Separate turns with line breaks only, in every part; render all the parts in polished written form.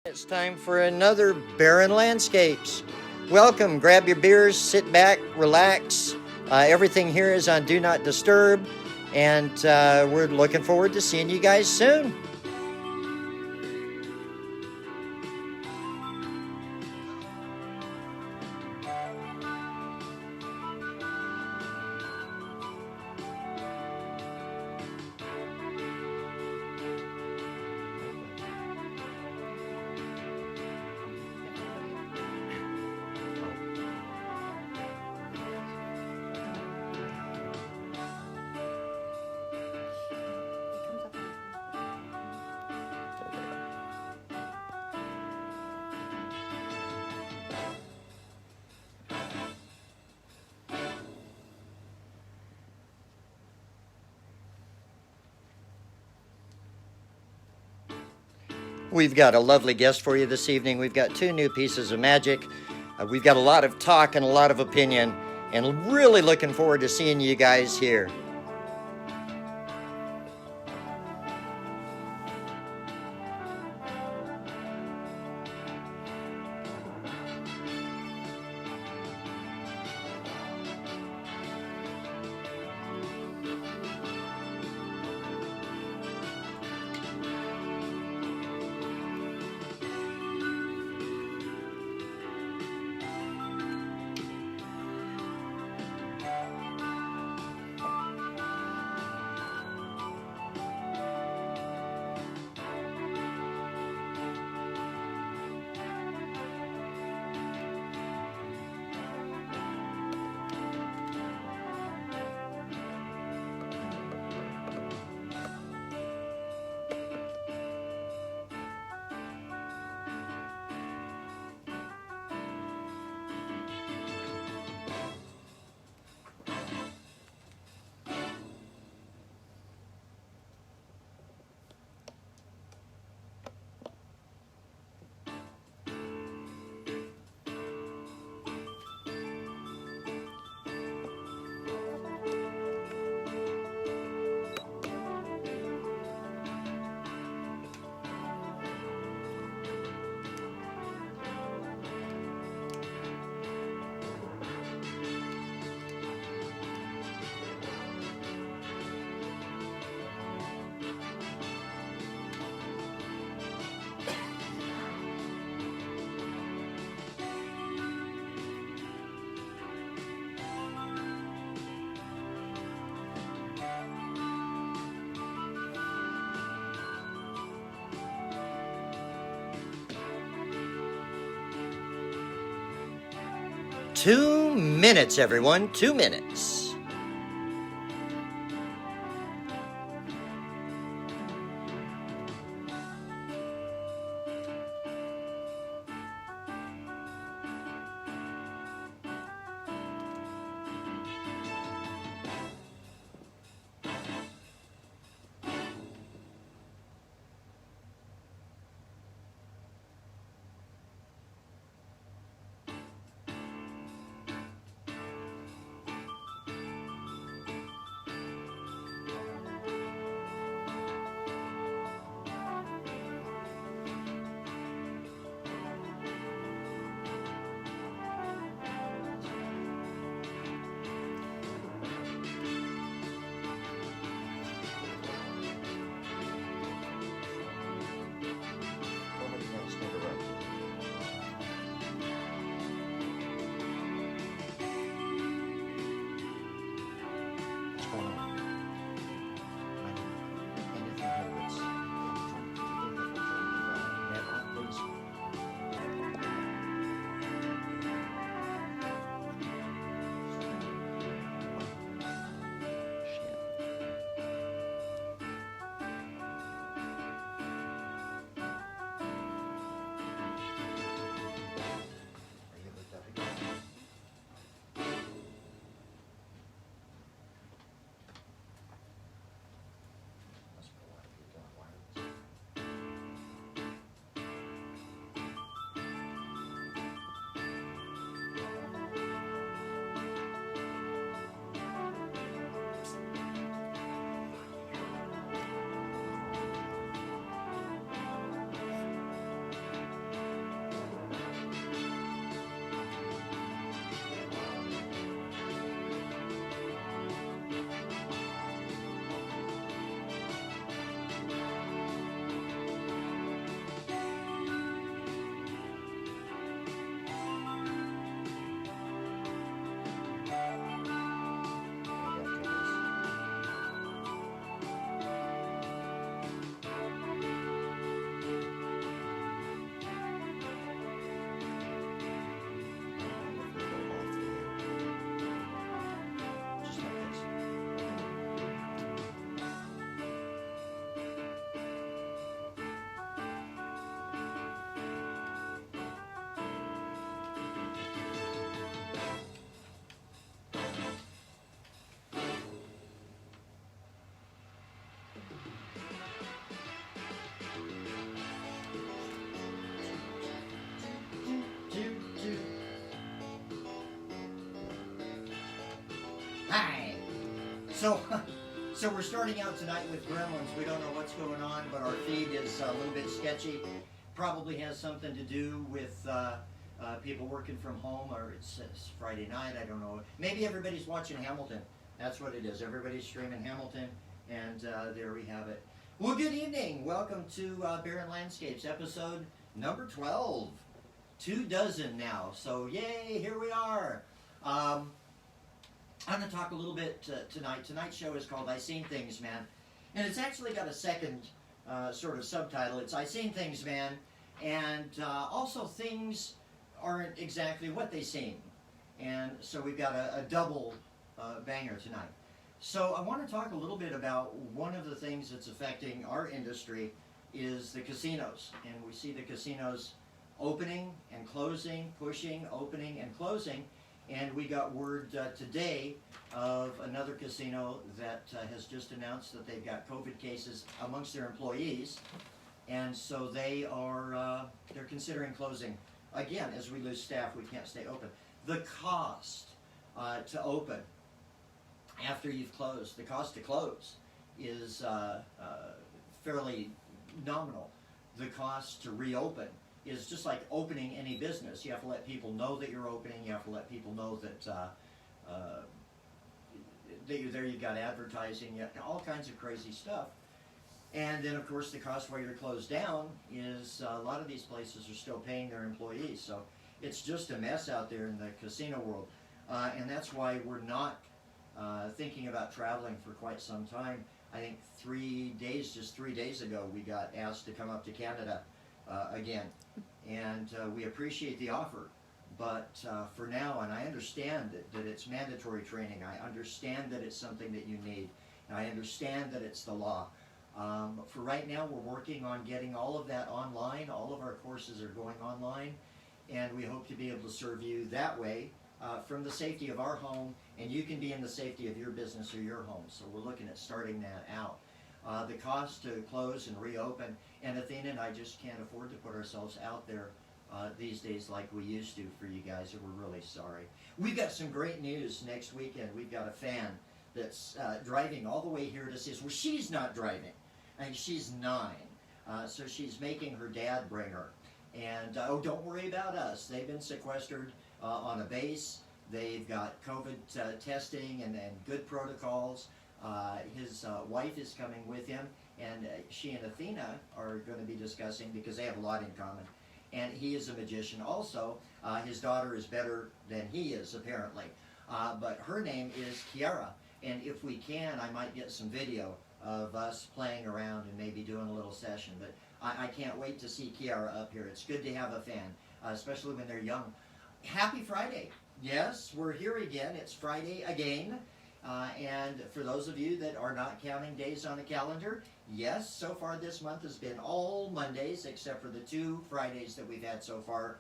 It's time for another Barren Landscapes. Welcome, grab your beers, sit back, relax. Everything here is on Do Not Disturb, and we're looking forward to seeing you guys soon. We've got a lovely guest for you this evening. We've got two new pieces of magic. We've got a lot of talk and a lot of opinion, and really looking forward to seeing you guys here. Two minutes, everyone. 2 minutes. So, so we're starting out tonight with Gremlins. We don't know what's going on, but our feed is a little bit sketchy. Probably has something to do with people working from home, or it's Friday night, I don't know. Maybe everybody's watching Hamilton. That's what it is. Everybody's streaming Hamilton, and there we have it. Well, good evening. Welcome to Barron Landscapes, episode number 12. 24 now, so yay, here we are. I'm going to talk a little bit tonight. Tonight's show is called I Seen Things, Man. And it's actually got a second sort of subtitle. It's I Seen Things, Man. And also things aren't exactly what they seem. And so we've got a double banger tonight. So I want to talk a little bit about one of the things that's affecting our industry is the casinos. And we see the casinos opening and closing, pushing, opening and closing. And we got word today of another casino that has just announced that they've got COVID cases amongst their employees. And so they are, they're considering closing. Again, as we lose staff, we can't stay open. The cost to open after you've closed, the cost to close is fairly nominal. The cost to reopen is just like opening any business. You have to let people know that you're opening. You have to let people know that that you're there. You've got advertising, you have all kinds of crazy stuff. And then, of course, the cost while you're closed down is a lot of these places are still paying their employees. So it's just a mess out there in the casino world. And that's why we're not thinking about traveling for quite some time. I think just 3 days ago, we got asked to come up to Canada again. And we appreciate the offer. But for now, and I understand that it's mandatory training. I understand that it's something that you need. And I understand that it's the law. For right now, we're working on getting all of that online. All of our courses are going online. And we hope to be able to serve you that way from the safety of our home. And you can be in the safety of your business or your home. So we're looking at starting that out. The cost to close and reopen, and Athena and I just can't afford to put ourselves out there these days like we used to for you guys, and we're really sorry. We've got some great news next weekend. We've got a fan that's driving all the way here to see us. Well, she's not driving. I think she's 9, so she's making her dad bring her. And oh, don't worry about us. They've been sequestered on a base. They've got COVID testing and good protocols. His wife is coming with him, and she and Athena are going to be discussing, because they have a lot in common. And he is a magician also. His daughter is better than he is, apparently. But her name is Kiara. And if we can, I might get some video of us playing around and maybe doing a little session. But I can't wait to see Kiara up here. It's good to have a fan, especially when they're young. Happy Friday. Yes, we're here again. It's Friday again. And for those of you that are not counting days on the calendar, yes, so far this month has been all Mondays, except for the 2 Fridays that we've had so far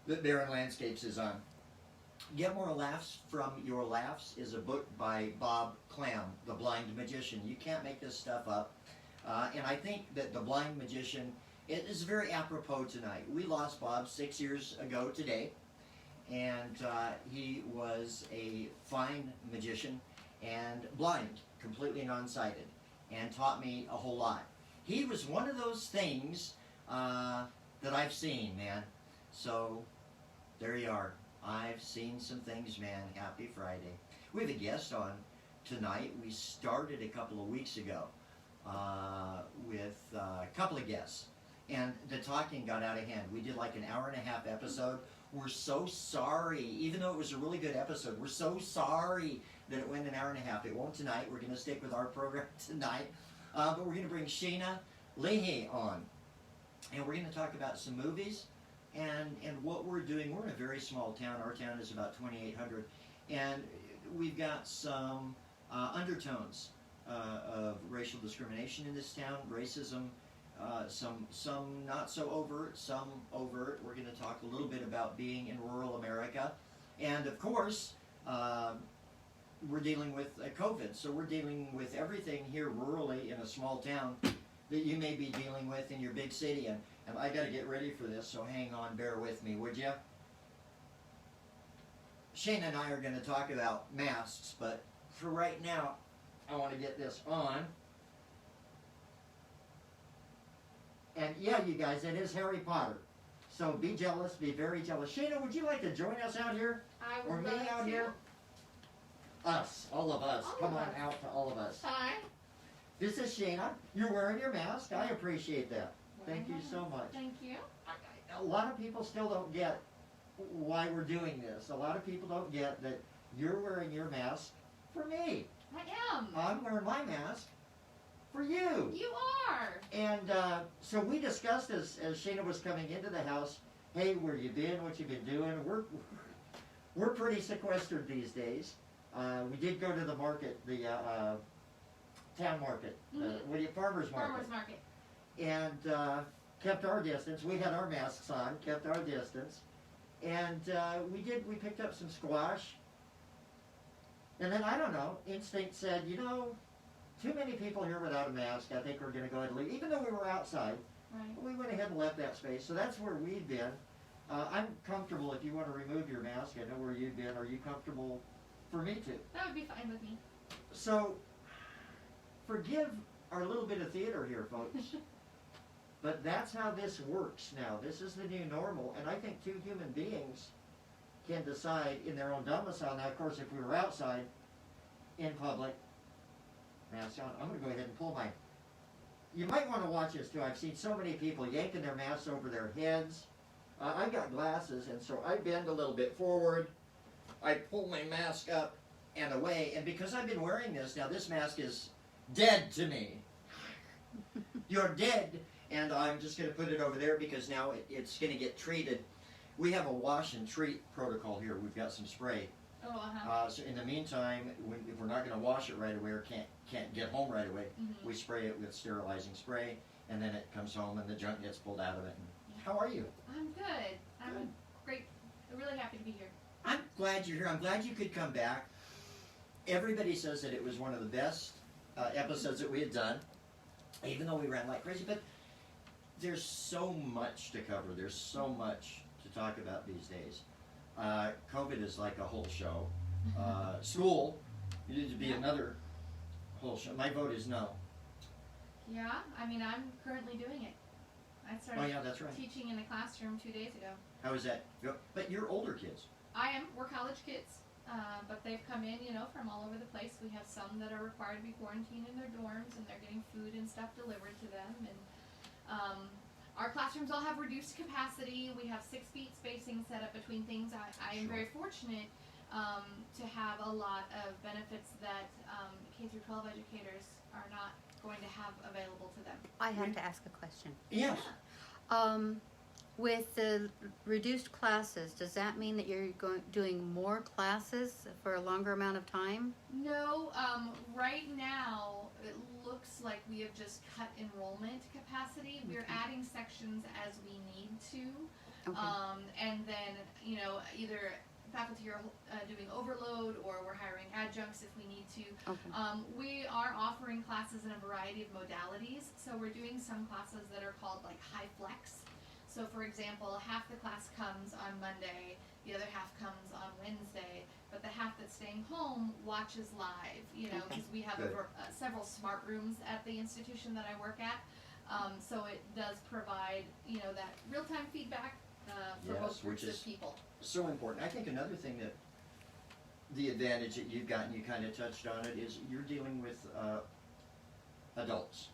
that Barron Landscapes is on. Get More Laughs from Your Laughs is a book by Bob Clam, the blind magician. You can't make this stuff up. And I think that the blind magician, it is very apropos tonight. We lost Bob 6 years ago today. And he was a fine magician and blind, completely non-sighted, and taught me a whole lot. He was one of those things that I've seen, man. So there you are. I've seen some things, man. Happy Friday. We have a guest on tonight. We started a couple of weeks ago with a couple of guests, and the talking got out of hand. We did like an hour-and-a-half episode. We're so sorry, even though it was a really good episode, we're so sorry that it went an hour-and-a-half. It won't tonight. We're going to stick with our program tonight. But we're going to bring Shayna Leahy on. And we're going to talk about some movies and what we're doing. We're in a very small town. Our town is about 2,800. And we've got some undertones of racial discrimination in this town, racism, some not so overt, some overt. We're going to talk a little bit about being in rural America. And of course, we're dealing with COVID. So we're dealing with everything here rurally in a small town that you may be dealing with in your big city. And I got to get ready for this, so hang on, bear with me, would you? Shane and I are going to talk about masks, but for right now, I want to get this on. And yeah, you guys, it is Harry Potter. So be jealous, be very jealous. Shayna, would you like to join us out here?
I would
or me
love
out
to.
here? Us, all of us.
All
Come
of
on
us.
out to all of us.
Hi.
This is Shayna. You're wearing your mask. I appreciate that. Thank you so much.
Thank you.
A lot of people still don't get why we're doing this. A lot of people don't get that you're wearing your mask for me.
I am.
I'm wearing my mask for you.
You are.
And so we discussed as Shayna was coming into the house, hey, where you been, what you been doing. We're pretty sequestered these days. We did go to the market, the town market, farmer's market.
Farmer's market.
And kept our distance. We had our masks on, kept our distance. And we picked up some squash. And then, I don't know, instinct said, you know, too many people here without a mask. I think we're going to go ahead and leave. Even though we were outside,
Right.
we went ahead and left that space. So that's where we've been. I'm comfortable if you want to remove your mask. I know where you've been. Are you comfortable for me to?
That would be fine with me.
So, forgive our little bit of theater here, folks. But that's how this works now. This is the new normal. And I think two human beings can decide in their own domicile. Now, of course, if we were outside in public, mask on, I'm going to go ahead and pull my... You might want to watch this too. I've seen so many people yanking their masks over their heads. I've got glasses, and so I bend a little bit forward. I pull my mask up and away. And because I've been wearing this, now this mask is dead to me. You're dead. And I'm just going to put it over there because now it's going to get treated. We have a wash and treat protocol here. We've got some spray.
Oh, uh-huh.
So in the meantime, if we're not going to wash it right away or can't get home right away,
Mhm.
we spray it with sterilizing spray, and then it comes home and the junk gets pulled out of it. How are you?
I'm good. I'm
Good.
great. I'm really happy to be here.
I'm glad you're here. I'm glad you could come back. Everybody says that it was one of the best episodes that we had done, even though we ran like crazy. But there's so much to cover. There's so much to talk about these days. COVID is like a whole show. School needed to be
Yeah.
another whole show. My vote is no.
Yeah, I mean, I'm currently doing it. I
Oh
started
yeah, that's right.
teaching in a classroom 2 days ago.
How is that? But you're older kids.
We're college kids, but they've come in, from all over the place. We have some that are required to be quarantined in their dorms, and they're getting food and stuff delivered to them. And our classrooms all have reduced capacity. We have 6 feet spacing set up between things. I am
Sure.
very fortunate to have a lot of benefits that K through 12 educators are not going to have available to them.
I have to ask a question.
Yes.
With the reduced classes, does that mean that you're doing more classes for a longer amount of time?
No, right now it looks like we have just cut enrollment capacity. We're adding sections as we need to,
Okay.
and then either faculty are doing overload or we're hiring adjuncts if we need to.
Okay.
We are offering classes in a variety of modalities. So we're doing some classes that are called like high flex. So for example, half the class comes on Monday, the other half comes on Wednesday, but the half that's staying home watches live, because
Okay.
we have
Good.
several smart rooms at the institution that I work at. So it does provide, that real-time feedback for
Yes,
both
which
groups
is
of people.
so important. I think another thing that the advantage that you've gotten, you kind of touched on it, is you're dealing with adults.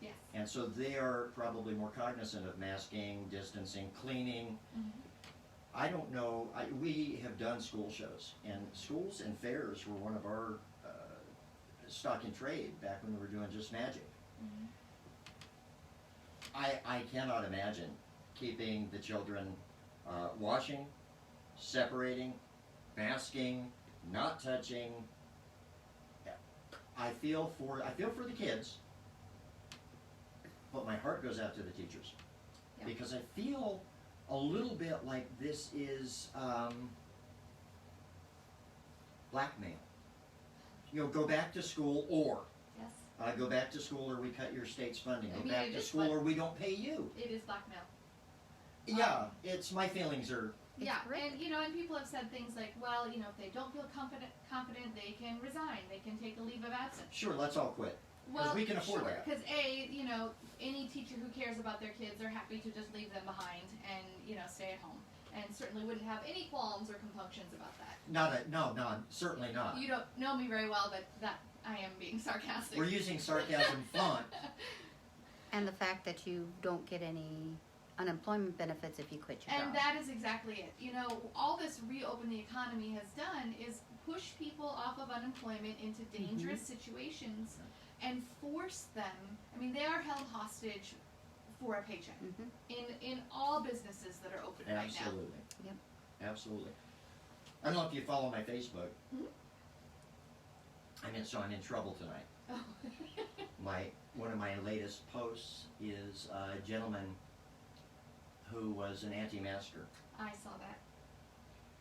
Yes.
And so they are probably more cognizant of masking, distancing, cleaning.
Mhm.
I don't know, we have done school shows, and schools and fairs were one of our stock in trade back when we were doing just magic.
Mhm.
I cannot imagine keeping the children washing, separating, masking, not touching. I feel for the kids, but my heart goes out to the teachers.
Yeah.
Because I feel a little bit like this is blackmail. Go back to school, or
Yes.
go back to school, or we cut your state's funding.
I
Go
mean,
back
it
to
is
school,
black-
or we don't pay you.
It is blackmail.
Yeah, my feelings are
It's
Yeah,
terrific.
and and people have said things like, well, if they don't feel confident, they can resign, they can take a leave of absence.
Sure, let's all quit.
Well,
we can afford
sure,
that.
because any teacher who cares about their kids are happy to just leave them behind and stay at home, and certainly wouldn't have any qualms or compunctions about that.
No, certainly not.
You don't know me very well, but that I am being sarcastic.
We're using sarcasm font.
And the fact that you don't get any unemployment benefits if you quit your
And
job.
that is exactly it. All this reopen the economy has done is push people off of unemployment into dangerous situations and force them. I mean, they are held hostage for a paycheck in all businesses that are open right now.
Absolutely.
Yep.
Absolutely. I don't know if you follow my Facebook.
Mhm.
So I'm in trouble tonight.
Oh.
One of my latest posts is a gentleman who was an anti-masker.
I saw that.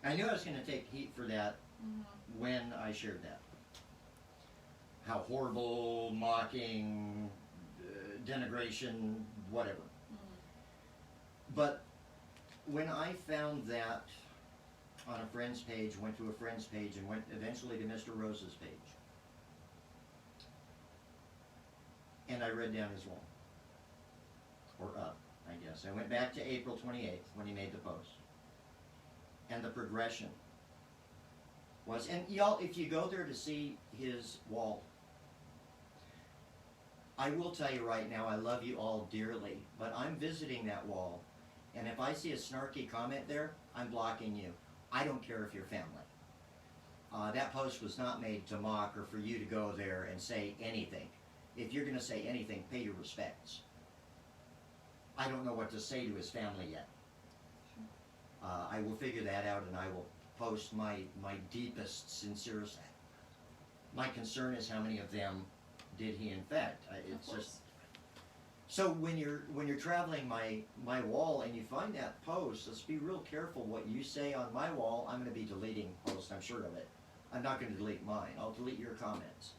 I knew I was going to take heat for that
Mhm.
when I shared that. How horrible, mocking, denigration, whatever. But when I found that on a friend's page, went to a friend's page, and went eventually to Mr. Rose's page, and I read down his wall, or up, I guess. I went back to April 28th when he made the post, and the progression was, and y'all, if you go there to see his wall, I will tell you right now, I love you all dearly, but I'm visiting that wall, and if I see a snarky comment there, I'm blocking you. I don't care if you're family. That post was not made to mock or for you to go there and say anything. If you're going to say anything, pay your respects. I don't know what to say to his family yet. I will figure that out, and I will post my deepest, sincerest. My concern is how many of them did he infect. It's just so when you're traveling my wall and you find that post, let's be real careful what you say on my wall. I'm going to be deleting posts. I'm sure of it. I'm not going to delete mine. I'll delete your comments.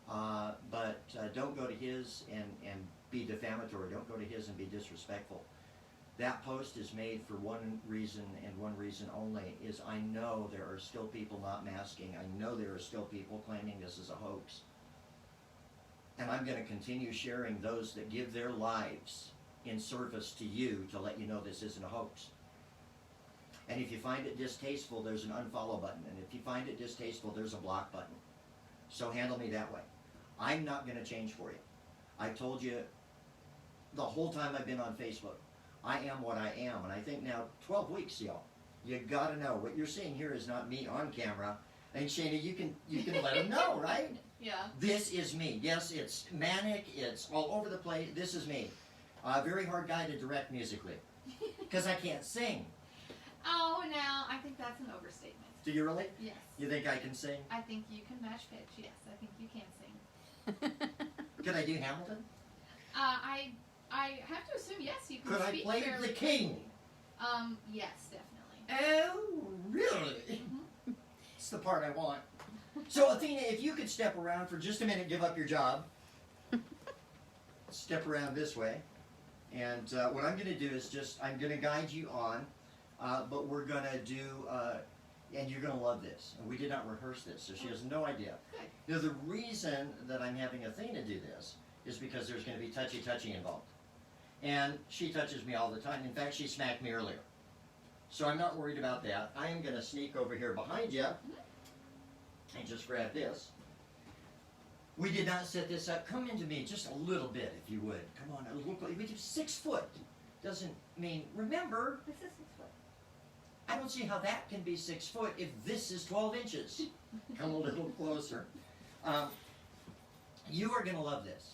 But don't go to his and be defamatory. Don't go to his and be disrespectful. That post is made for one reason and one reason only, is I know there are still people not masking. I know there are still people claiming this is a hoax. And I'm going to continue sharing those that give their lives in service to you to let you know this isn't a hoax. And if you find it distasteful, there's an unfollow button. And if you find it distasteful, there's a block button. So handle me that way. I'm not going to change for you. I told you the whole time I've been on Facebook, I am what I am. And I think now 12 weeks, y'all. You got to know. What you're seeing here is not me on camera. And Shana, you can let them know, right?
Yeah.
This is me. Yes, it's manic. It's all over the place. This is me. Very hard guy to direct musically. Because I can't sing.
Oh, now, I think that's an overstatement.
Do you really?
Yes.
You think I can sing?
I think you can match pitch. Yes, I think you can sing.
Could I do Hamilton?
I have to assume yes, you can
Could I
speak
play
fairly
the king?
clearly. Yes, definitely.
Oh, really? It's the part I want. So, Athena, if you could step around for just a minute, give up your job. Step around this way. And what I'm going to do is I'm going to guide you on, but we're going to do, and you're going to love this. And we did not rehearse this, so she has no idea.
Good.
Now, the reason that I'm having Athena do this is because there's going to be touchy-touchy involved. And she touches me all the time. In fact, she smacked me earlier. So I'm not worried about that. I am going to sneak over here behind you and just grab this. We did not set this up. Come into me just a little bit, if you would. Come on, we do 6 foot. Doesn't mean, remember,
This is 6 foot.
I don't see how that can be 6 foot if this is 12 inches. Come a little closer. You are going to love this.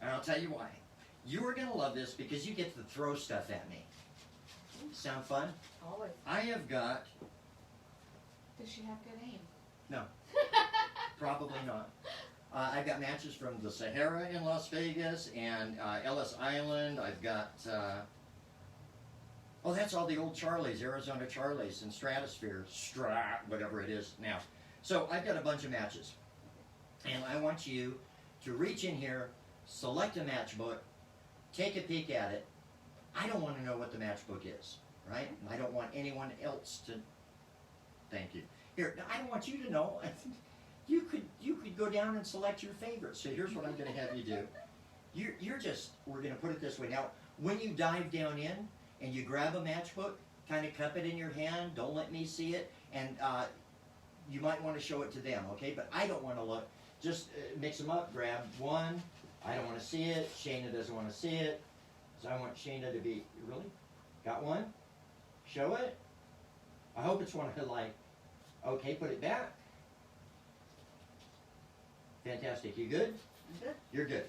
And I'll tell you why. You are going to love this because you get to throw stuff at me. Sound fun?
Always.
I have got,
Does she have good aim?
no, probably not. I've got matches from the Sahara in Las Vegas and Ellis Island. I've got, oh, that's all the old Charlies, Arizona Charlies and Stratosphere, whatever it is now. So I've got a bunch of matches. And I want you to reach in here, select a matchbook, take a peek at it. I don't want to know what the matchbook is. right? And I don't want anyone else to, thank you. Here, I don't want you to know. You could go down and select your favorites. So here's what I'm going to have you do. You're just, we're going to put it this way. Now, when you dive down in and you grab a matchbook, kind of cup it in your hand, don't let me see it, and you might want to show it to them, okay? But I don't want to look. Just mix them up, grab one. I don't want to see it. Shayna doesn't want to see it. So I want Shayna to be, really? Got one? Show it? I hope it's one I like. Okay, put it back. Fantastic. You good?
I'm good.
You're good.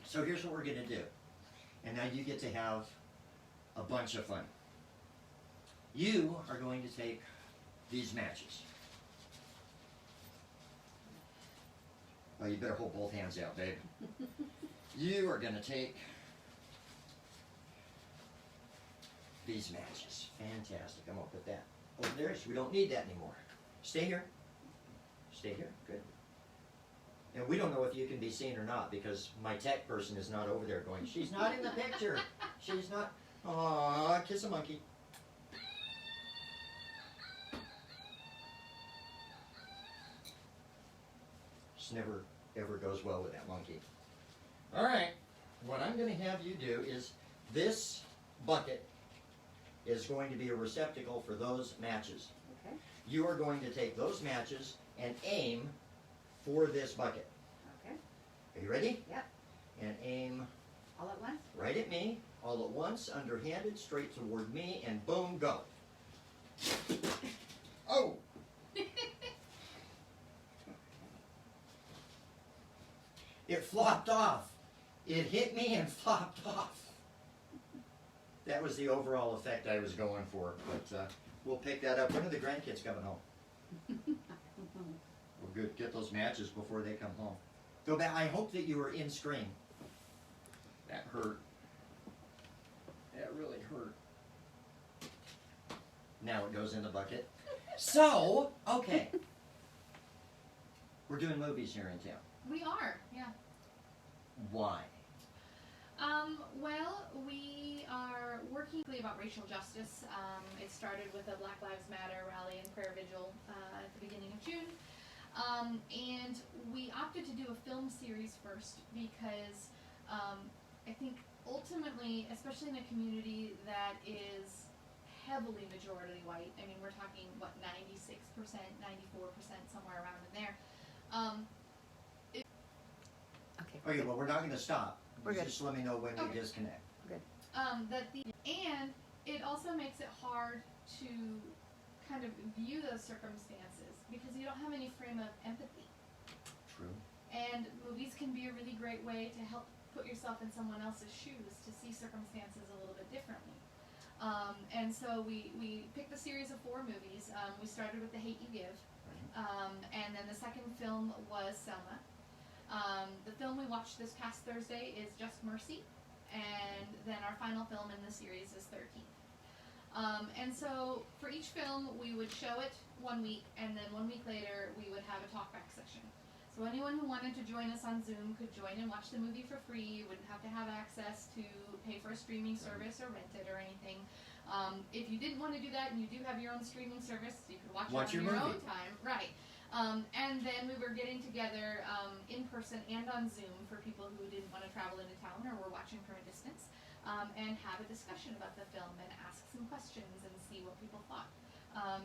So here's what we're going to do. And now you get to have a bunch of fun. You are going to take these matches. Oh, you better hold both hands out, babe. You are going to take these matches. Fantastic. I'm going to put that over there so we don't need that anymore. Stay here. Stay here. Good. And we don't know if you can be seen or not because my tech person is not over there going, she's not in the picture. She's not. Aw, kiss a monkey. This never ever goes well with that monkey. All right. What I'm going to have you do is this bucket is going to be a receptacle for those matches.
Okay.
You are going to take those matches and aim for this bucket.
Okay.
Are you ready?
Yep.
And aim
All at once?
right at me, all at once, underhanded, straight toward me, and boom, go. Oh! It flopped off. It hit me and flopped off. That was the overall effect I was going for, but we'll pick that up. When are the grandkids coming home? We're good. Get those matches before they come home. Go back. I hope that you were in screen. That hurt. That really hurt. Now it goes in the bucket. So, okay. We're doing movies here in town.
We are, yeah.
Why?
Well, we are working about racial justice. It started with a Black Lives Matter rally and prayer vigil at the beginning of June. And we opted to do a film series first because I think ultimately, especially in a community that is heavily majority white, I mean, we're talking, what, 96%, 94%, somewhere around in there.
Okay, well, we're not going to stop.
We're good.
Just let me know when we
Okay.
disconnect.
And it also makes it hard to kind of view those circumstances because you don't have any frame of empathy.
True.
And movies can be a really great way to help put yourself in someone else's shoes to see circumstances a little bit differently. And so we picked a series of 4 movies. We started with The Hate You Give, and then the second film was Selma. The film we watched this past Thursday is Just Mercy, and then our final film in the series is 13th. And so for each film we would show it 1 week, and then 1 week later we would have a talkback session. So anyone who wanted to join us on Zoom could join and watch the movie for free. You wouldn't have to have access to pay for a streaming service or rent it or anything. If you didn't want to do that and you do have your own streaming service, you could watch it on your own time. Right. And then we were getting together in person and on Zoom for people who didn't want to travel into town or were watching from a distance, and have a discussion about the film and ask some questions and see what people thought.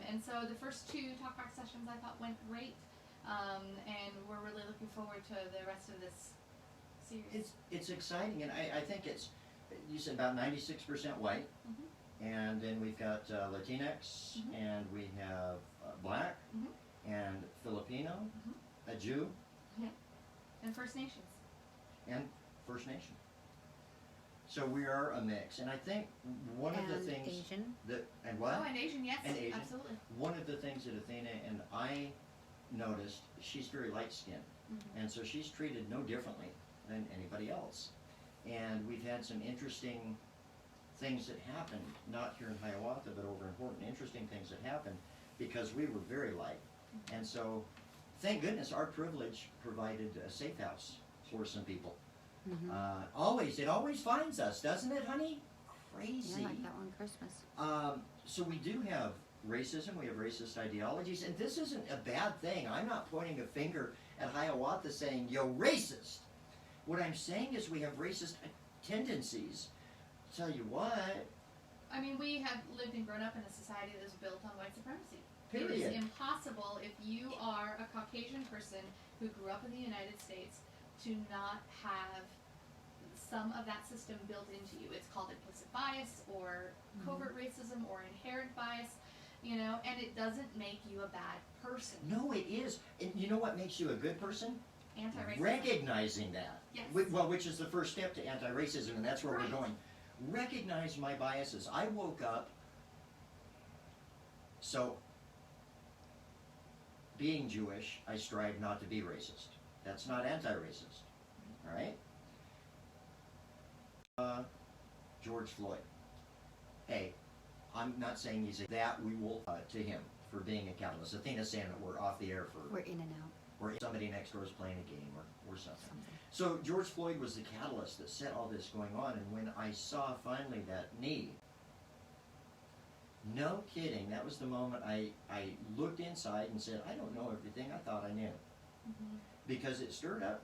And so the first 2 talkback sessions I thought went great, and we're really looking forward to the rest of this series.
It's exciting, and I think it's, you said about 96% white, and then we've got Latinx, and we have Black, and Filipino, a Jew,
and First Nations.
And First Nation. So we are a mix, and I think one of the things
Asian.
that, and what?
Oh, and Asian, yes,
And Asian.
absolutely.
One of the things that Athena and I noticed, she's very light-skinned, and so she's treated no differently than anybody else. And we've had some interesting things that happened, not here in Hiawatha, but over in Horton, interesting things that happened because we were very light. And so, thank goodness, our privilege provided a safe house for some people. It always finds us, doesn't it, honey? crazy.
Yeah, like that one Christmas.
So we do have racism, we have racist ideologies, and this isn't a bad thing. I'm not pointing a finger at Hiawatha saying, yo, racist. What I'm saying is we have racist tendencies. Tell you what.
I mean, we have lived and grown up in a society that is built on white supremacy.
Period.
It is impossible if you are a Caucasian person who grew up in the United States to not have some of that system built into you. It's called implicit bias or covert racism or inherent bias, you know, and it doesn't make you a bad person.
No, it is. And you know what makes you a good person?
Anti-racism.
Recognizing that.
Yes.
Well, which is the first step to anti-racism, and that's where
Right.
we're going. Recognize my biases. I woke up, so being Jewish, I strive not to be racist. That's not anti-racist, all right? George Floyd. Hey, I'm not saying he's that. We will to him for being a catalyst. Athena's saying that we're off the air for
We're in and out.
or somebody next door is playing a game or something. So George Floyd was the catalyst that set all this going on, and when I saw finally that knee, no kidding, that was the moment I looked inside and said, I don't know everything I thought I knew. Because it stirred up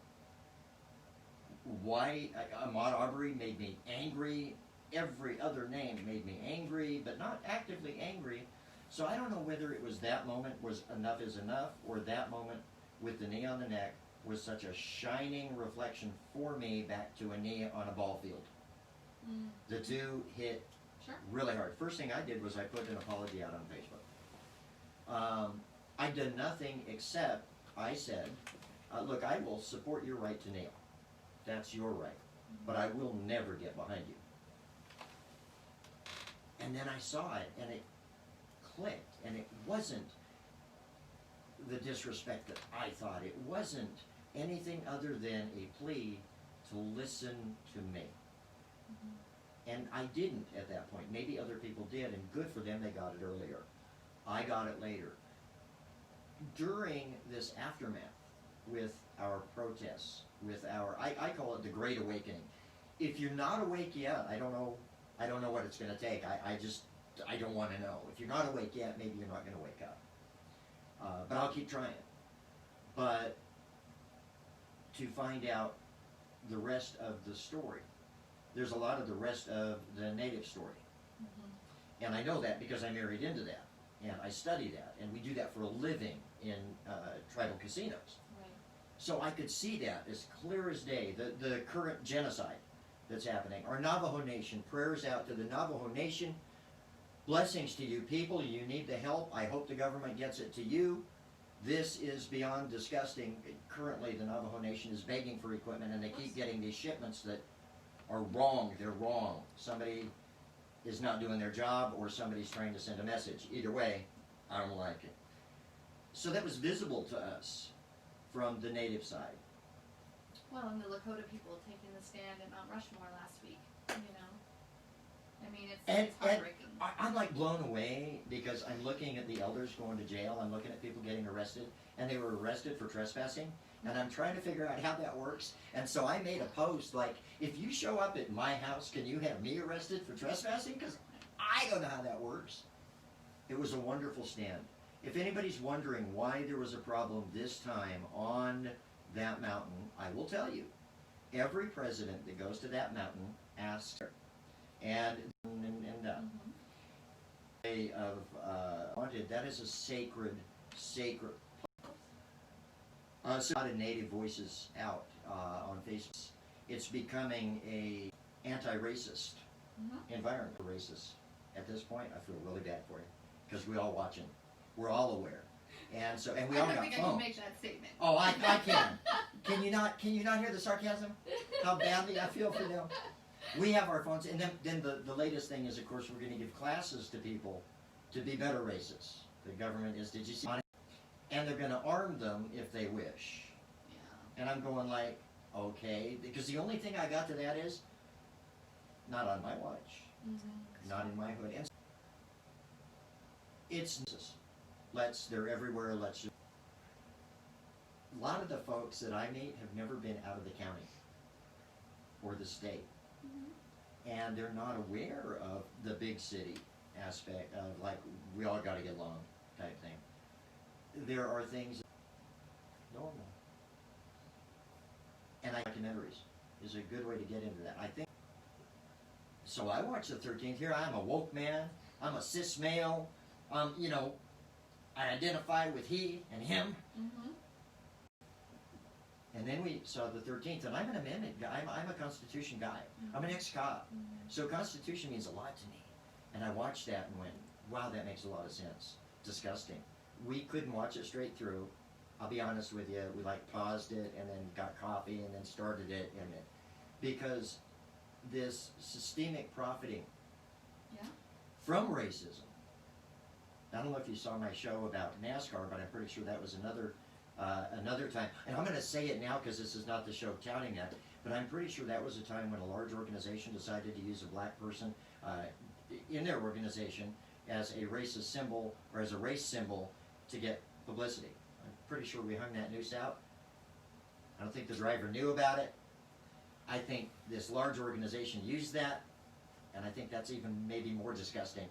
why Ahmaud Arbery made me angry. Every other name made me angry, but not actively angry. So I don't know whether it was that moment was enough is enough, or that moment with the knee on the neck was such a shining reflection for me back to a knee on a ball field. The two hit really hard. First thing I did was I put an apology out on Facebook. I did nothing except I said, look, I will support your right to kneel. That's your right. But I will never get behind you. And then I saw it, and it clicked, and it wasn't the disrespect that I thought. It wasn't anything other than a plea to listen to me. And I didn't at that point. Maybe other people did, and good for them, they got it earlier. I got it later. During this aftermath with our protests, with our, I call it the Great Awakening. If you're not awake yet, I don't know what it's going to take. I don't want to know. If you're not awake yet, maybe you're not going to wake up. But I'll keep trying. But to find out the rest of the story, there's a lot of the rest of the Native story. And I know that because I married into that. And I study that. And we do that for a living in tribal casinos. So I could see that as clear as day, the current genocide that's happening. Our Navajo Nation, prayers out to the Navajo Nation. Blessings to you people, you need the help. I hope the government gets it to you. This is beyond disgusting. Currently the Navajo Nation is begging for equipment, and they keep getting these shipments that are wrong. They're wrong. Somebody is not doing their job, or somebody's trying to send a message. Either way, I don't like it. So that was visible to us from the Native side.
Well, and the Lakota people taking the stand at Mount Rushmore last week, you know. I mean, it's heartbreaking.
I'm like blown away because I'm looking at the elders going to jail. I'm looking at people getting arrested, and they were arrested for trespassing. And I'm trying to figure out how that works. And so I made a post like, if you show up at my house, can you have me arrested for trespassing? Because I don't know how that works. It was a wonderful stand. If anybody's wondering why there was a problem this time on that mountain, I will tell you. Every president that goes to that mountain asks her. And wanted, that is a sacred so a lot of Native voices out on Facebook. It's becoming a anti-racist environment. Racist at this point, I feel really bad for you because we all watching, we're all aware, and so we all got phones.
I don't think I can make that statement.
Oh, I can. Can you not hear the sarcasm? How badly I feel for them. We have our phones, and then the latest thing is, of course, we're going to give classes to people to be better racists. The government is, did you see? And they're going to arm them if they wish. Yeah. And I'm going like, okay, because the only thing I got to that is, not on my watch, not in my hood. And they're everywhere. A lot of the folks that I meet have never been out of the county or the state. and they're not aware of the big city aspect of, like, we all got to get along type thing. There are things normal, and documentaries is a good way to get into that, I think. So I watched the 13th. Here I am, a woke man. I'm a cis male. You know, I identify with he and him.
Mm-hmm.
And then we saw the 13th, and I'm an amendment guy. I'm a Constitution guy. Mm-hmm. I'm an ex-cop. Mm-hmm. So Constitution means a lot to me. And I watched that and went, wow, that makes a lot of sense. Disgusting. We couldn't watch it straight through. I'll be honest with you. We like paused it and then got coffee and then started it, and it, because this systemic profiting from racism. I don't know if you saw my show about NASCAR, but I'm pretty sure that was another time. And I'm going to say it now because this is not the show touting that, but I'm pretty sure that was a time when a large organization decided to use a black person in their organization as a racist symbol or as a race symbol to get publicity. I'm pretty sure we hung that noose out. I don't think the driver knew about it. I think this large organization used that, and I think that's even maybe more disgusting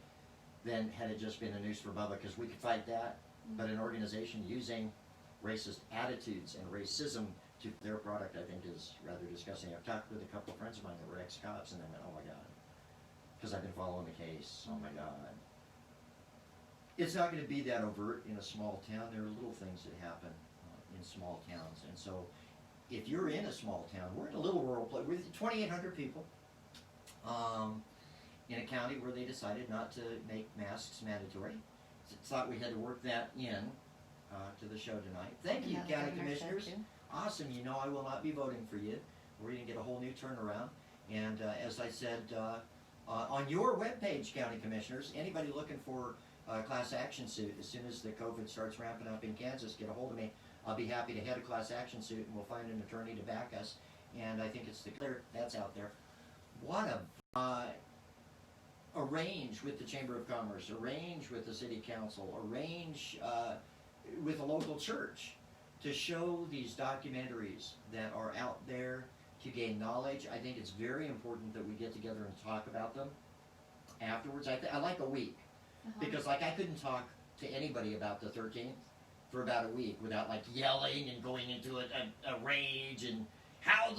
than had it just been a noose for Bubba, because we could fight that, but an organization using racist attitudes and racism to their product, I think, is rather disgusting. I've talked with a couple of friends of mine that were ex-cops, and they went, oh my God, because I've been following the case, oh my God. It's not going to be that overt in a small town. There are little things that happen in small towns, and so if you're in a small town, we're in a little rural place, we're 2,800 people, in a county where they decided not to make masks mandatory. Thought we had to work that in to the show tonight. Thank you, county commissioners. Awesome. You know I will not be voting for you. We're going to get a whole new turnaround. And as I said, on your webpage, county commissioners, anybody looking for a class action suit, as soon as the COVID starts ramping up in Kansas, get a hold of me. I'll be happy to head a class action suit, and we'll find an attorney to back us. And I think it's the clear that's out there. What a arrange with the Chamber of Commerce, arrange with the City Council, arrange with a local church to show these documentaries that are out there to gain knowledge. I think it's very important that we get together and talk about them afterwards. I like a week, because like I couldn't talk to anybody about the 13th for about a week without like yelling and going into a rage and how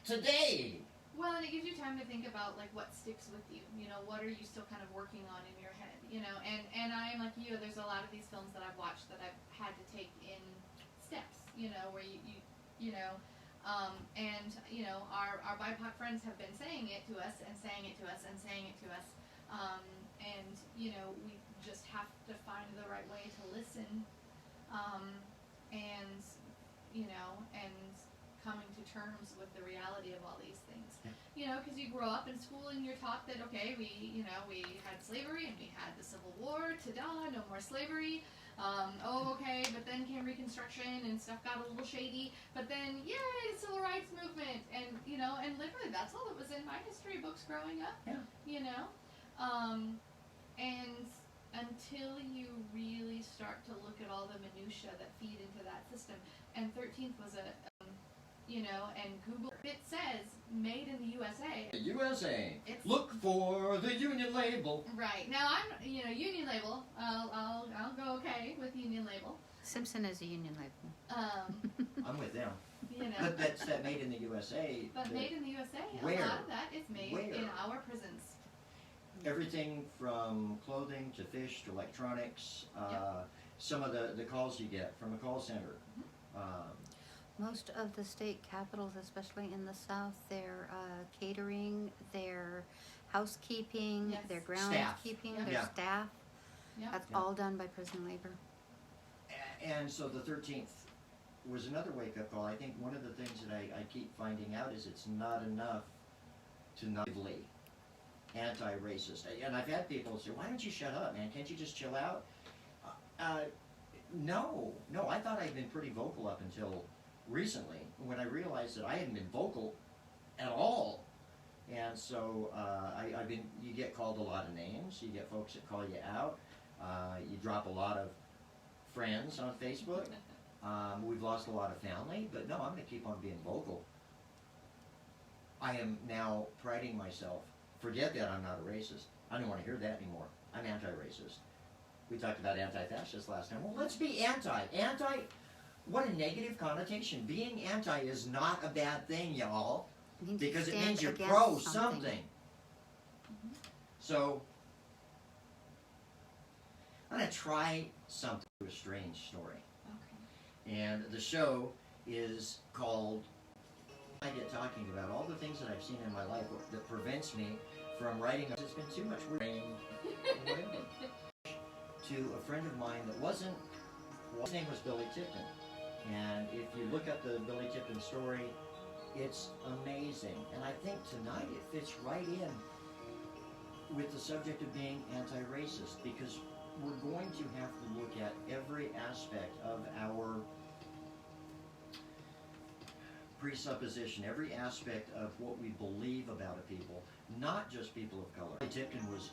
today.
Well, and it gives you time to think about like what sticks with you. You know, what are you still kind of working on in your head? You know, and I am like you. There's a lot of these films that I've watched that I've had to take in steps. You know, where you know, and you know, our BIPOC friends have been saying it to us and saying it to us and saying it to us, and you know, we just have to find the right way to listen, and you know, and coming to terms with the reality of all these things. You know, because you grow up in school and you're taught that, okay, we had slavery and we had the Civil War, ta-da, no more slavery. Okay, but then came Reconstruction and stuff got a little shady. But then, yay, Civil Rights Movement. And, you know, and literally that's all that was in my history books growing up. Yeah. You know? And until you really start to look at all the minutia that feed into that system. And 13th was you know, and Google, it says made in the USA.
USA. Look for the union label.
Right. Now you know, union label. I'll go okay with union label.
Simpson is a union label.
I'm with them.
You know.
But that's that made in the USA.
But made in the USA,
where?
A lot of that is made in our prisons.
Everything from clothing to fish to electronics. Some of the calls you get from a call center.
Most of the state capitals, especially in the South, their catering, their housekeeping, their groundskeeping, their staff, that's all done by prison labor.
And so the 13th was another wake-up call. I think one of the things that I keep finding out is it's not enough to not be anti-racist. And I've had people say, why don't you shut up, man? Can't you just chill out? No, I thought I'd been pretty vocal up until recently, when I realized that I hadn't been vocal at all. And so you get called a lot of names, you get folks that call you out, you drop a lot of friends on Facebook, we've lost a lot of family, but no, I'm going to keep on being vocal. I am now priding myself. Forget that I'm not a racist. I don't want to hear that anymore. I'm anti-racist. We talked about anti-fascist last time. Well, let's be anti. Anti, what a negative connotation. Being anti is not a bad thing, y'all. Because it means you're pro something. So, I'm going to try something, a strange story. Okay. And the show is called, I get talking about all the things that I've seen in my life that prevents me from writing. It's been too much writing. To a friend of mine that wasn't, his name was Billy Tipton. And if you look up the Billy Tipton story, it's amazing. And I think tonight it fits right in with the subject of being anti-racist, because we're going to have to look at every aspect of our presupposition, every aspect of what we believe about a people, not just people of color. Billy Tipton was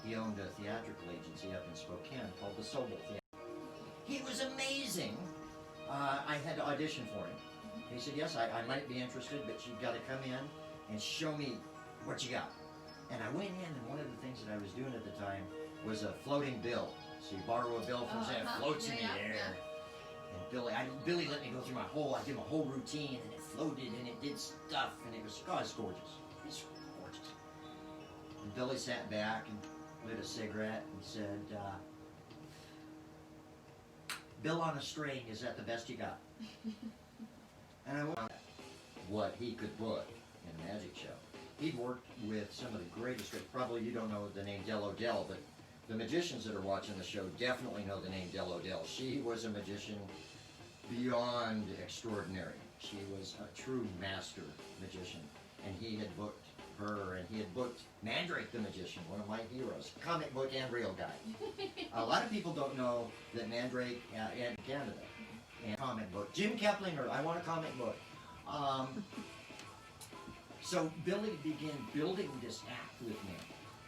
he owned a theatrical agency up in Spokane called the Sobel Theater. He was amazing. I had to audition for him. He said, yes, I might be interested, but you've got to come in and show me what you got. And I went in, and one of the things that I was doing at the time was a floating bill. So you borrow a bill from somebody, it floats in the air. And Billy let me go through I did my whole routine, and it floated, and it did stuff, and it was gorgeous. It's gorgeous. And Billy sat back and lit a cigarette and said, Bill on a string, is that the best you got? And I wondered what he could put in a magic show. He'd worked with some of the greatest, probably you don't know the name Del O'Dell, but the magicians that are watching the show definitely know the name Del O'Dell. She was a magician beyond extraordinary. She was a true master magician, and he had booked her, and he had booked Mandrake the Magician, one of my heroes, comic book and real guy. A lot of people don't know that Mandrake in Canada, and comic book. Jim Keplinger, I want a comic book. So Billy began building this act with me,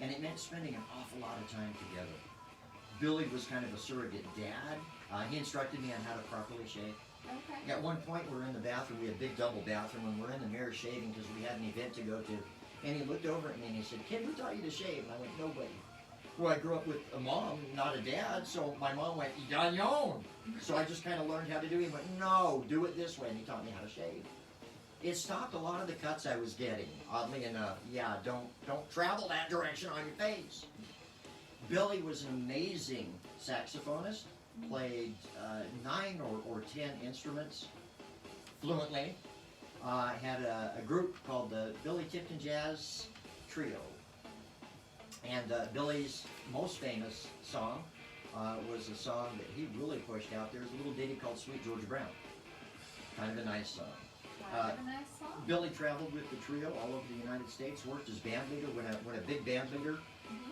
and it meant spending an awful lot of time together. Billy was kind of a surrogate dad. He instructed me on how to properly shave. Okay. At one point, we're in the bathroom. We had a big double bathroom, and we're in the mirror shaving because we had an event to go to. And he looked over at me and he said, "Kid, who taught you to shave?" And I went, "Nobody." Well, I grew up with a mom, not a dad, so my mom went, "You on your own." So I just kind of learned how to do it. He went, "No, do it this way," and he taught me how to shave. It stopped a lot of the cuts I was getting, oddly enough. Yeah, don't travel that direction on your face. Billy was an amazing saxophonist, played 9 or 10 instruments fluently. Had a group called the Billy Tipton Jazz Trio. And Billy's most famous song was a song that he really pushed out. There's a little ditty called Sweet Georgia Brown. Kind of a nice song. Billy traveled with the trio all over the United States, worked as band leader. When a big band leader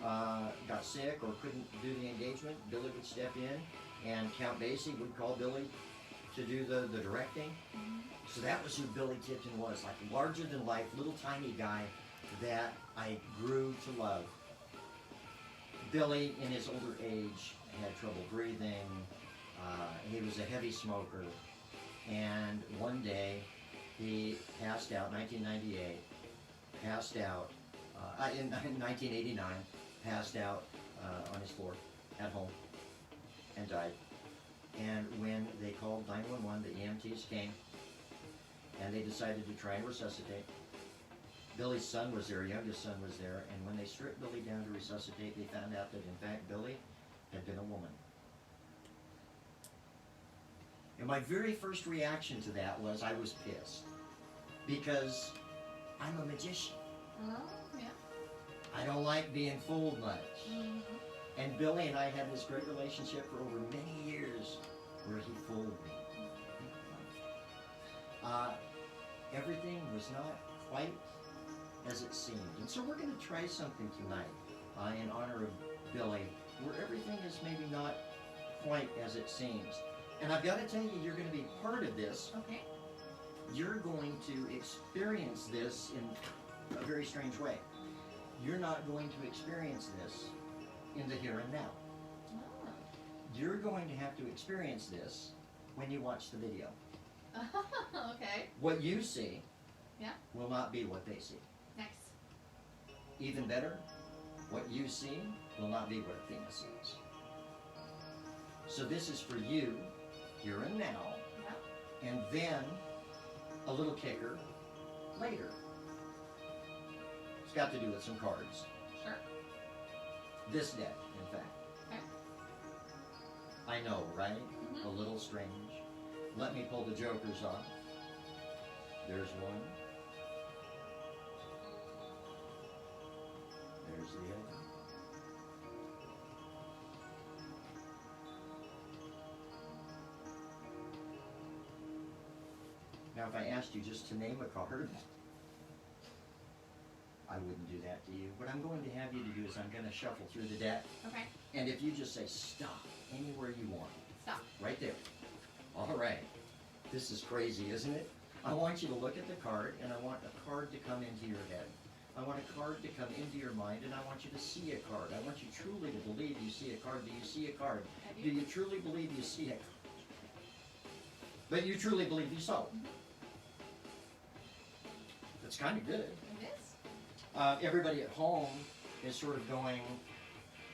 got sick or couldn't do the engagement, Billy would step in, and Count Basie would call Billy to do the directing. So that was who Billy Tipton was, like larger than life, little tiny guy that I grew to love. Billy, in his older age, had trouble breathing. He was a heavy smoker. And one day, he passed out, 1998, passed out, in 1989, passed out on his floor at home and died. And when they called 911, the EMTs came, and they decided to try and resuscitate. Billy's son was there, youngest son was there, and when they stripped Billy down to resuscitate, they found out that in fact Billy had been a woman. And my very first reaction to that was I was pissed, because I'm a magician.
Oh, yeah.
I don't like being fooled much. And Billy and I had this great relationship for over many years where he fooled me. Everything was not quite as it seemed. And so we're going to try something tonight in honor of Billy, where everything is maybe not quite as it seems. And I've got to tell you, you're going to be part of this.
Okay.
You're going to experience this in a very strange way. You're not going to experience this in the here and now.
Oh.
You're going to have to experience this when you watch the video.
Okay.
What you see will not be what they see.
Nice.
Even better, what you see will not be what Athena sees. So this is for you, here and now, and then a little kicker later. It's got to do with some cards.
Sure.
This deck, in fact.
Okay.
I know, right? A little strange. Let me pull the jokers off. There's one. There's the other. Now, if I asked you just to name a card, I wouldn't do that to you. What I'm going to have you to do is I'm going to shuffle through the deck.
Okay.
And if you just say stop anywhere you want.
Stop.
Right there. All right. This is crazy, isn't it? I want you to look at the card, and I want a card to come into your head. I want a card to come into your mind, and I want you to see a card. I want you truly to believe you see a card. Do you see a card? Do you truly believe you see it? But you truly believe you saw it. That's kind of good.
It is.
Everybody at home is sort of going,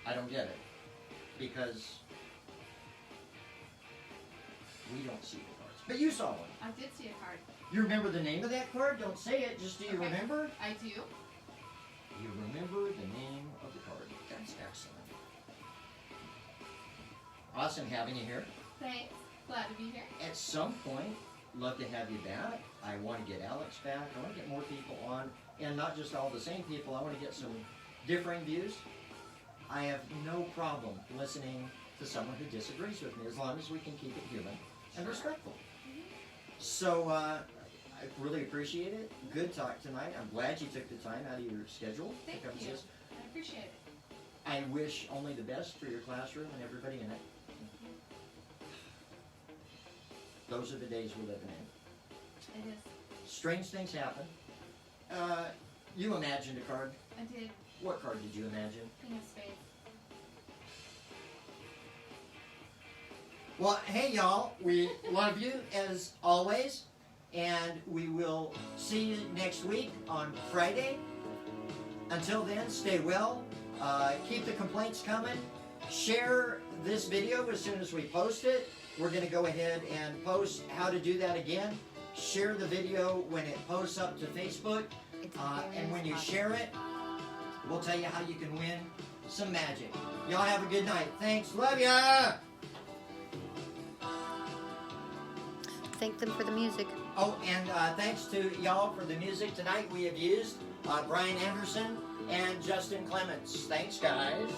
I don't get it. Because we don't see the cards. But you saw one.
I did see a card.
You remember the name of that card? Don't say it, just do you remember?
I do.
You remember the name of the card. That's excellent. Awesome having you here.
Thanks. Glad to be here.
At some point, love to have you back. I want to get Alex back. I want to get more people on. And not just all the same people. I want to get some differing views. I have no problem listening to someone who disagrees with me as long as we can keep it human and respectful. So I really appreciate it. Good talk tonight. I'm glad you took the time out of your schedule
to come see us. I appreciate it.
I wish only the best for your classroom and everybody in it. Those are the days we're living in.
It is.
Strange things happen. You imagined a card.
I did.
What card did you imagine?
King of Spades.
Well, hey y'all, we love you as always, and we will see you next week on Friday. Until then, stay well, keep the complaints coming, share this video as soon as we post it. We're going to go ahead and post how to do that again. Share the video when it posts up to Facebook, and when you share it, we'll tell you how you can win some magic. Y'all have a good night. Thanks. Love ya!
Thank them for the music.
Oh, and thanks to y'all for the music tonight. We have used Brian Anderson and Justin Clements. Thanks, guys.